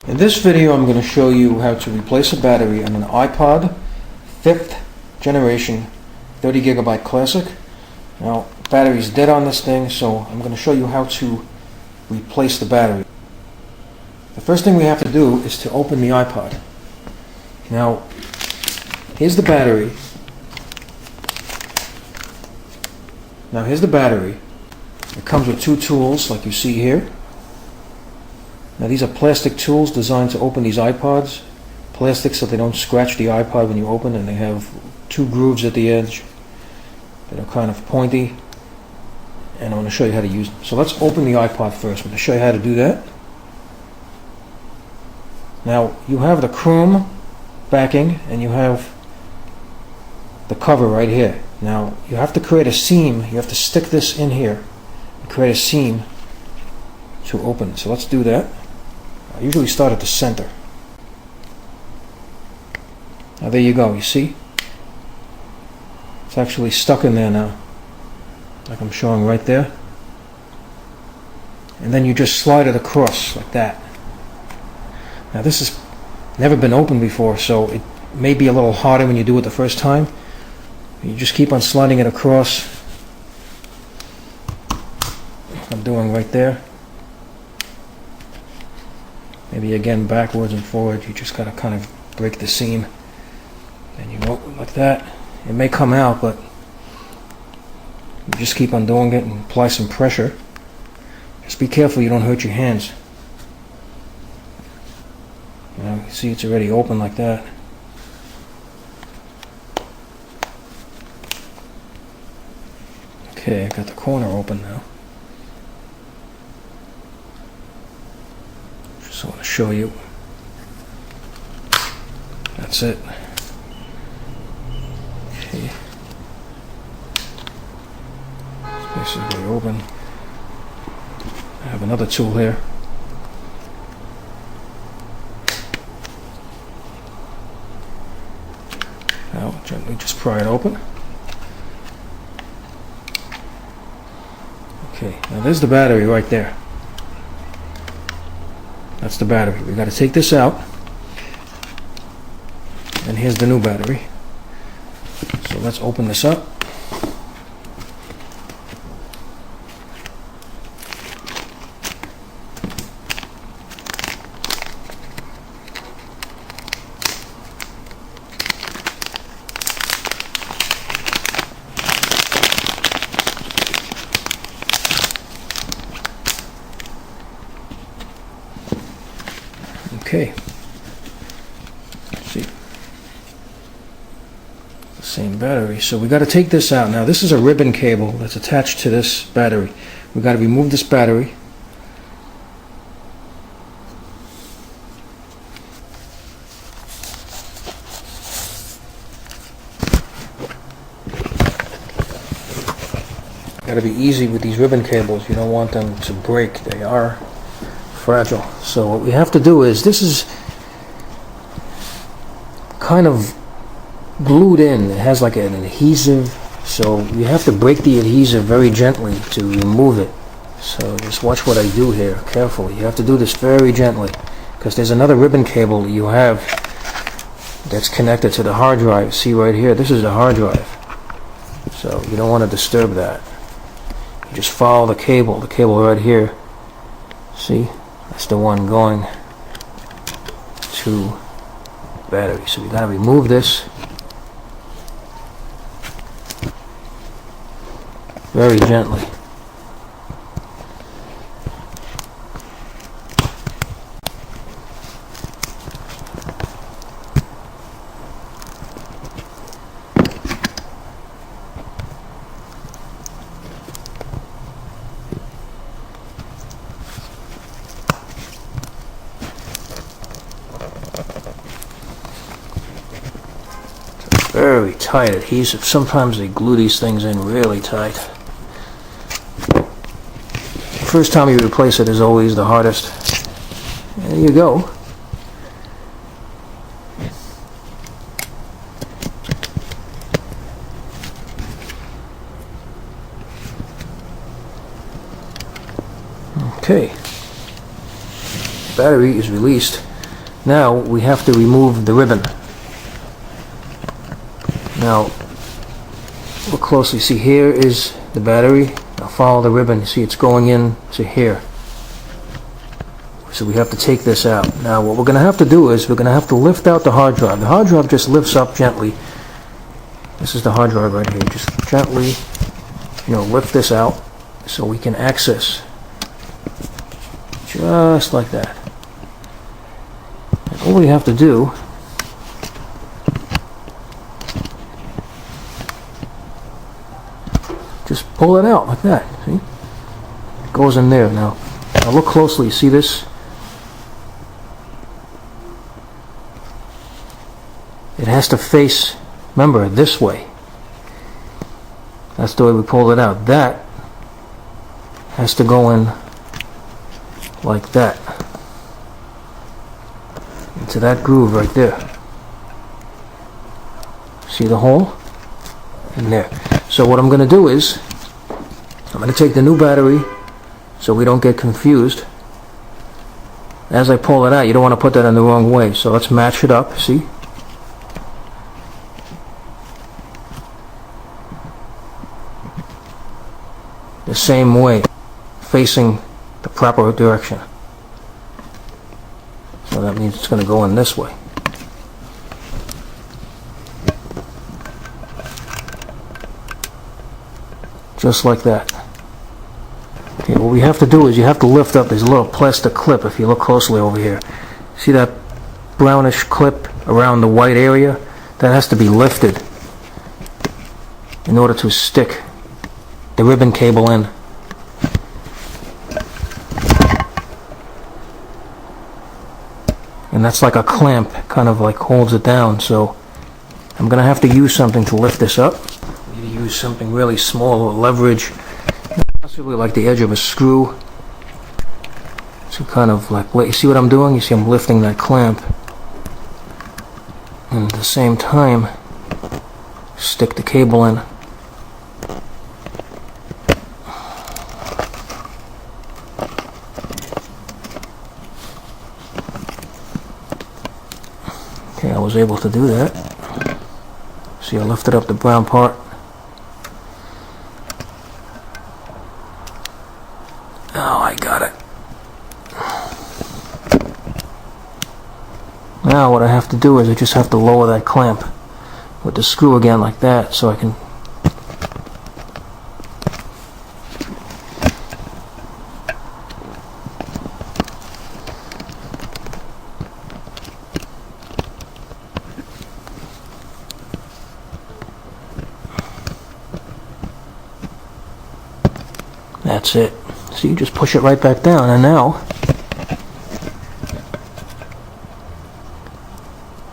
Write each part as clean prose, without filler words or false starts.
In this video I'm going to show you how to replace a battery on an iPod 5th generation 30GB Classic. Now, battery's dead on this thing, so I'm going to show you how to replace the battery. The first thing we have to do is to open the iPod. Now, here's the battery. It comes with two tools like you see here. Now these are plastic tools designed to open these iPods. Plastic so they don't scratch the iPod when you open, and they have two grooves at the edge that are kind of pointy. And I'm going to show you how to use them. So let's open the iPod first. I'm going to show you how to do that. Now you have the chrome backing and you have the cover right here. Now you have to create a seam. You have to stick this in here and create a seam to open. So let's do that. I usually start at the center. Now there you go, you see? It's actually stuck in there now, like I'm showing right there. And then you just slide it across like that. Now this has never been opened before, so it may be a little harder when you do it the first time. You just keep on sliding it across. I'm doing right there. Maybe again backwards and forward. You just gotta kind of break the seam, and you go like that. It may come out, but you just keep on doing it and apply some pressure. Just be careful you don't hurt your hands. You see it's already open like that. Okay, I got the corner open now. Just want to show you. That's it. Okay. It's basically open. I have another tool here. Now gently just pry it open. Okay, now there's the battery right there. That's the battery. We got to take this out. And here's the new battery. So let's open this up. Okay. See, the same battery. So we got to take this out. Now this is a ribbon cable that's attached to this battery. We got to remove this battery. Got to be easy with these ribbon cables. You don't want them to break. They are fragile. So what we have to do is, this is kind of glued in. It has like an adhesive, so you have to break the adhesive very gently to remove it. So just watch what I do here carefully. You have to do this very gently, because there's another ribbon cable you have that's connected to the hard drive. See right here, this is the hard drive, so you don't want to disturb that. You just follow the cable right here. See? That's the one going to battery. So we got to remove this very gently. Very tight adhesive. Sometimes they glue these things in really tight. First time you replace it is always the hardest. There you go. Okay. battery is released. Now we have to remove the ribbon. Now look closely. See, here is the battery. Now follow the ribbon. See, it's going in to here. So we have to take this out. Now what we're going to have to do is we're going to have to lift out the hard drive. The hard drive just lifts up gently. This is the hard drive right here. Just gently, lift this out so we can access. Just like that. And all we have to do just pull it out like that. See? It goes in there. Now look closely. See this? It has to face, remember, this way. That's the way we pulled it out. That has to go in like that. Into that groove right there. See the hole? In there. So what I'm going to do is, I'm going to take the new battery so we don't get confused. As I pull it out, you don't want to put that in the wrong way. So let's match it up, see? The same way, facing the proper direction. So that means it's going to go in this way. Just like that. Okay, what we have to do is you have to lift up this little plastic clip. If you look closely over here, see that brownish clip around the white area? That has to be lifted in order to stick the ribbon cable in. And that's like a clamp, kind of like holds it down. So I'm going to have to use something to lift this up. I need to use something really small or leverage, possibly like the edge of a screw. So kind of like, you see what I'm doing? You see I'm lifting that clamp. And at the same time, stick the cable in. Okay, I was able to do that. See, I lifted up the brown part. Oh, I got it. Now what I have to do is I just have to lower that clamp with the screw again like that so I can that's it. So you just push it right back down, and now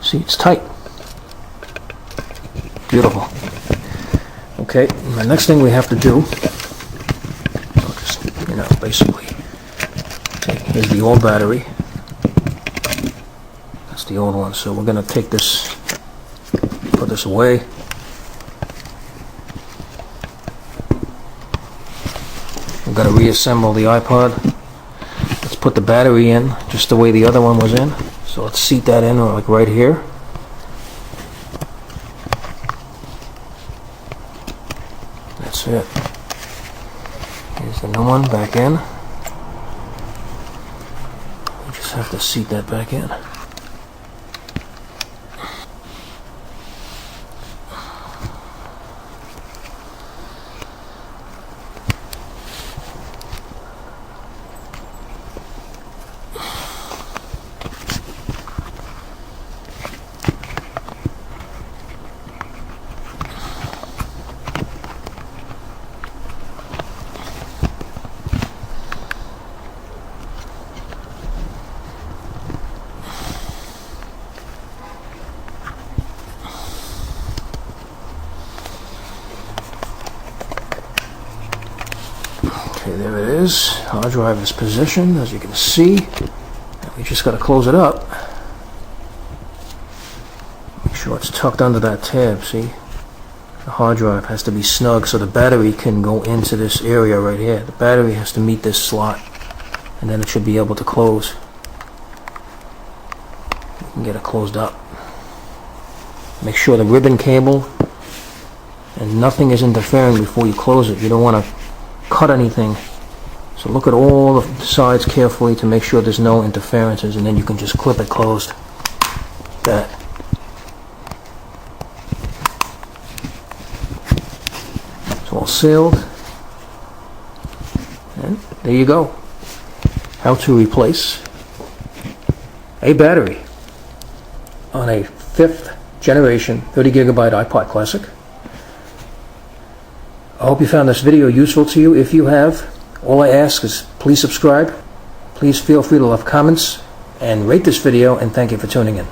see, it's tight. Beautiful. Okay, the next thing we have to do, I'll just, basically here's the old battery. That's the old one. So we're going to take this, put this away. We've got to reassemble the iPod. Let's put the battery in just the way the other one was in. So let's seat that in like right here. That's it. Here's the new one back in. We just have to seat that back in. Okay, there it is. Hard drive is positioned, as you can see. We just got to close it up. Make sure it's tucked under that tab, see? The hard drive has to be snug so the battery can go into this area right here. The battery has to meet this slot, and then it should be able to close. You can get it closed up. Make sure the ribbon cable and nothing is interfering before you close it. You don't want to cut anything. So look at all the sides carefully to make sure there's no interferences, and then you can just clip it closed. That. It's all sealed. And there you go. How to replace a battery on a 5th generation 30 gigabyte iPod Classic. I hope you found this video useful to you. If you have, all I ask is please subscribe. Please feel free to leave comments and rate this video, and thank you for tuning in.